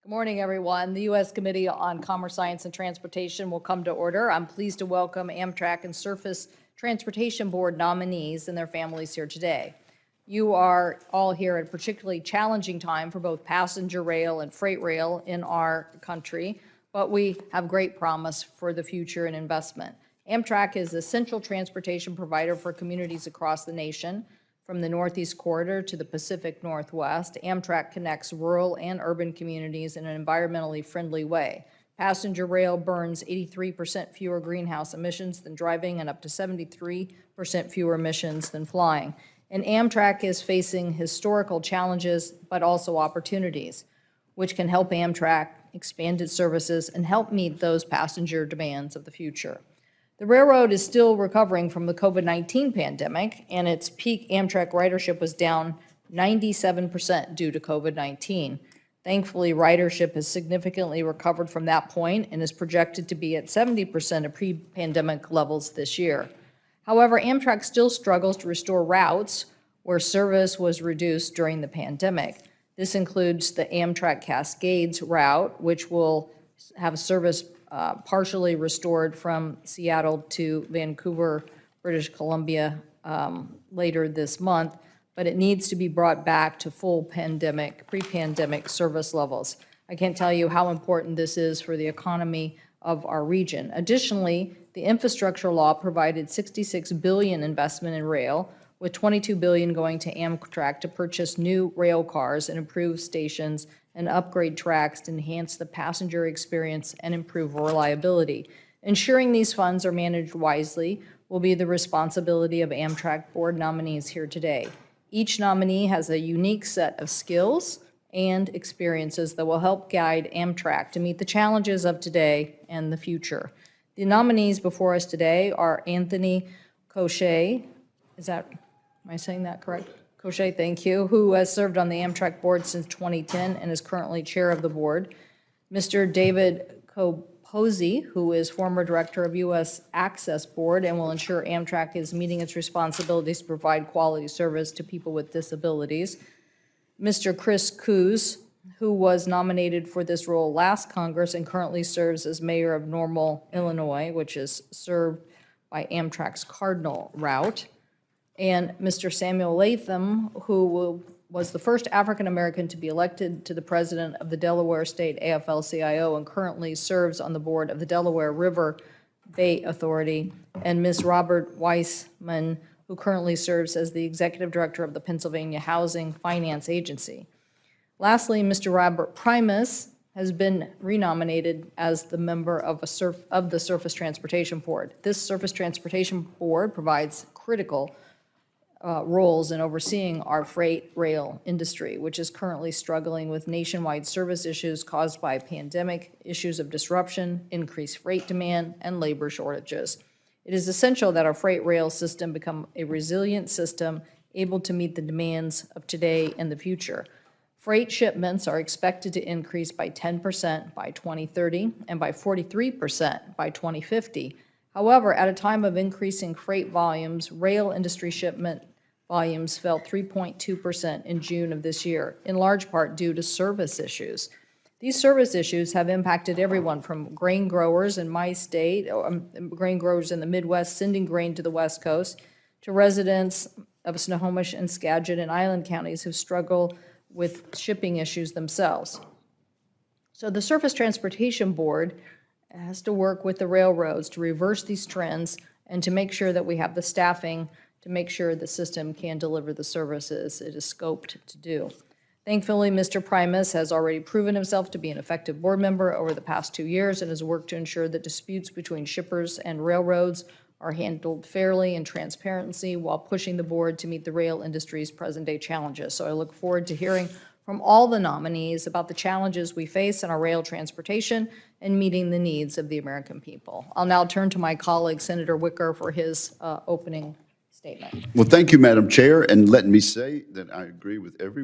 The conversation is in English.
Good morning, everyone. The U.S. Committee on Commerce, Science, and Transportation will come to order. I'm pleased to welcome Amtrak and Surface Transportation Board nominees and their families here today. You are all here at a particularly challenging time for both passenger rail and freight rail in our country, but we have great promise for the future and investment. Amtrak is the essential transportation provider for communities across the nation. From the Northeast Corridor to the Pacific Northwest, Amtrak connects rural and urban communities in an environmentally friendly way. Passenger rail burns 83% fewer greenhouse emissions than driving and up to 73% fewer emissions than flying. And Amtrak is facing historical challenges, but also opportunities, which can help Amtrak expand its services and help meet those passenger demands of the future. The railroad is still recovering from the COVID-19 pandemic, and its peak Amtrak ridership was down 97% due to COVID-19. Thankfully, ridership has significantly recovered from that point and is projected to be at 70% of pre-pandemic levels this year. However, Amtrak still struggles to restore routes where service was reduced during the pandemic. This includes the Amtrak Cascades route, which will have service partially restored from Seattle to Vancouver, British Columbia later this month, but it needs to be brought back to full pre-pandemic service levels. I can't tell you how important this is for the economy of our region. Additionally, the infrastructure law provided $66 billion investment in rail, with $22 billion going to Amtrak to purchase new rail cars and improve stations and upgrade tracks to enhance the passenger experience and improve reliability. Ensuring these funds are managed wisely will be the responsibility of Amtrak board nominees here today. Each nominee has a unique set of skills and experiences that will help guide Amtrak to meet the challenges of today and the future. The nominees before us today are Anthony Cochet. Am I saying that correct? Cochet, thank you, who has served on the Amtrak board since 2010 and is currently chair of the board. Mr. David Coposy, who is former director of U.S. Access Board and will ensure Amtrak is meeting its responsibilities to provide quality service to people with disabilities. Mr. Chris Coos, who was nominated for this role last Congress and currently serves as mayor of Normal, Illinois, which is served by Amtrak's Cardinal route. And Mr. Samuel Latham, who was the first African-American to be elected to the president of the Delaware State AFL-CIO and currently serves on the board of the Delaware River Bay Authority, and Ms. Robert Weissman, who currently serves as the executive director of the Pennsylvania Housing Finance Agency. Lastly, Mr. Robert Primus has been renominated as the member of the Surface Transportation Board. This Surface Transportation Board provides critical roles in overseeing our freight rail industry, which is currently struggling with nationwide service issues caused by pandemic, issues of disruption, increased freight demand, and labor shortages. It is essential that our freight rail system become a resilient system able to meet the demands of today and the future. Freight shipments are expected to increase by 10% by 2030 and by 43% by 2050. However, at a time of increasing freight volumes, rail industry shipment volumes fell 3.2% in June of this year, in large part due to service issues. These service issues have impacted everyone from grain growers in my state, grain growers in the Midwest sending grain to the West Coast, to residents of Snohomish and Skagit and Island counties who struggle with shipping issues themselves. So the Surface Transportation Board has to work with the railroads to reverse these trends and to make sure that we have the staffing to make sure the system can deliver the services it is scoped to do. Thankfully, Mr. Primus has already proven himself to be an effective board member over the past 2 years and has worked to ensure that disputes between shippers and railroads are handled fairly and transparency while pushing the board to meet the rail industry's present-day challenges. So I look forward to hearing from all the nominees about the challenges we face in our rail transportation and meeting the needs of the American people. I'll now turn to my colleague, Senator Wicker, for his opening statement. Well, thank you, Madam Chair, and let me say that I agree with every